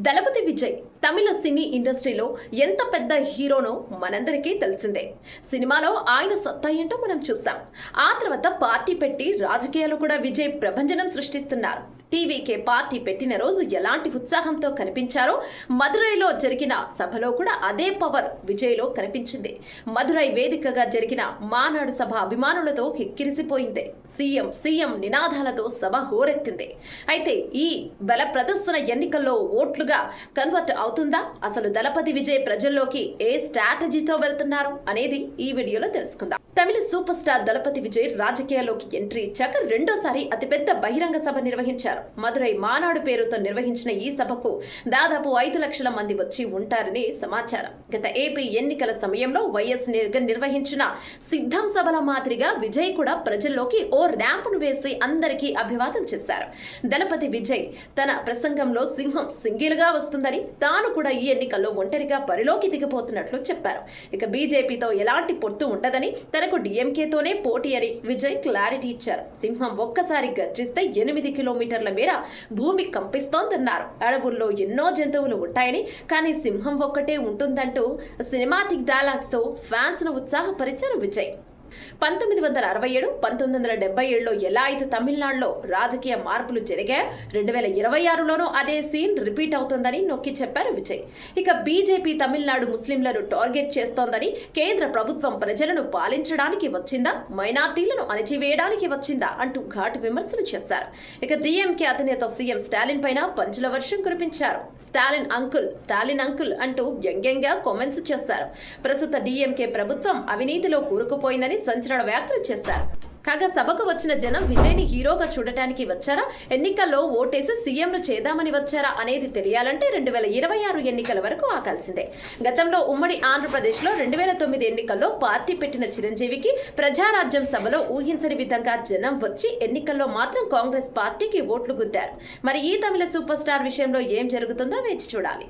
దళపతి విజయ్ తమిళ సినీ ఇండస్ట్రీలో ఎంత పెద్ద హీరోనో మనందరికీ తెలిసిందే. సినిమాలో ఆయన సత్తా ఏంటో మనం చూస్తాం. ఆ తర్వాత పార్టీ పెట్టి రాజకీయాలు కూడా విజయ్ ప్రభంజనం సృష్టిస్తున్నారు. టీవీకే పార్టీ పెట్టిన రోజు ఎలాంటి ఉత్సాహంతో కనిపించారో మదురైలో జరిగిన సభలో కూడా అదే పవర్ విజయ్లో కనిపించింది. మదురై వేదికగా జరిగిన మానాడు సభ అభిమానులతో కిక్కిరిసిపోయింది. సీఎం నినాదాలతో సభ హోరెత్తింది. అయితే ఈ బల ప్రదర్శన ఎన్నికల్లో ఓట్లుగా కన్వర్ట్ అవుతుందా? అసలు దళపతి విజయ్ ప్రజల్లోకి ఏ స్ట్రాటజీతో వెళ్తున్నారు అనేది ఈ వీడియోలో తెలుసుకుందాం. తమిళ సూపర్ స్టార్ దళపతి విజయ్ రాజకీయాల్లోకి ఎంట్రీ ఇచ్చాక రెండోసారి అతిపెద్ద బహిరంగ సభ నిర్వహించారు. మదురై మానాడు పేరుతో నిర్వహించిన ఈ సభకు దాదాపు 5 లక్షల మంది వచ్చి ఉంటారని సమాచారం. గత ఏపీ ఎన్నికల సమయంలో వైఎస్ నిర్వహించిన సిద్ధం సభల మాదిరిగా విజయ్ కూడా ప్రజల్లోకి ఓ ర్యాంపును వేసి అందరికీ అభివాదం చేశారు. దళపతి విజయ్ తన ప్రసంగంలో సింహం సింగిల్ గా వస్తుందని, తాను కూడా ఈ ఎన్నికల్లో ఒంటరిగా బరిలోకి దిగబోతున్నట్లు చెప్పారు. ఇక బీజేపీతో ఎలాంటి పొత్తు ఉండదని, తనకు డిఎంకేతోనే పోటీ అని విజయ్ క్లారిటీ ఇచ్చారు. సింహం ఒక్కసారి గర్జిస్తే 8 కిలోమీటర్ల మేర భూమి కంపిస్తోందన్నారు. అడవుల్లో ఎన్నో జంతువులు ఉంటాయని, కానీ సింహం ఒక్కటే ఉంటుందంటూ సినిమాటిక్ డైలాగ్స్ తో ఫ్యాన్స్ ను ఉత్సాహపరిచారు విజయ్. 1967, 1977లో ఎలా అయితే తమిళనాడులో రాజకీయ మార్పులు జరిగాయో 2026లోనూ అదే సీన్ రిపీట్ అవుతుందని నొక్కి చెప్పారు విజయ్. ఇక బీజేపీ తమిళనాడు ముస్లింలను టార్గెట్ చేస్తోందని, కేంద్ర ప్రభుత్వం ప్రజలను పాలించడానికి వచ్చిందా, మైనార్టీలను అణచివేయడానికి వచ్చిందా అంటూ ఘాటు విమర్శలు చేశారు. ఇక డిఎంకే అధినేత సీఎం స్టాలిన్ పైన పంచుల వర్షం కురిపించారు. స్టాలిన్ అంకుల్ అంటూ వ్యంగ్యంగా కామెంట్స్ చేశారు. ప్రస్తుత డిఎంకే ప్రభుత్వం అవినీతిలో కూరుకుపోయిందని సంచలన వ్యాఖ్యలు చేశారు. కాగా సభకు వచ్చిన జనం విజయ్ని హీరోగా చూడటానికి వచ్చారా, ఎన్నికల్లో ఓటేసి సీఎంను చేద్దామని వచ్చారా అనేది తెలియాలంటే 2026 ఎన్నికల వరకు ఆగాల్సిందే. గతంలో ఉమ్మడి ఆంధ్రప్రదేశ్లో 2009 ఎన్నికల్లో పార్టీ పెట్టిన చిరంజీవికి ప్రజారాజ్యం సభలో ఊహించని విధంగా జనం వచ్చి ఎన్నికల్లో మాత్రం కాంగ్రెస్ పార్టీకి ఓట్లు గుద్దారు. మరి ఈ తమిళ సూపర్ స్టార్ విషయంలో ఏం జరుగుతుందో వేచి చూడాలి.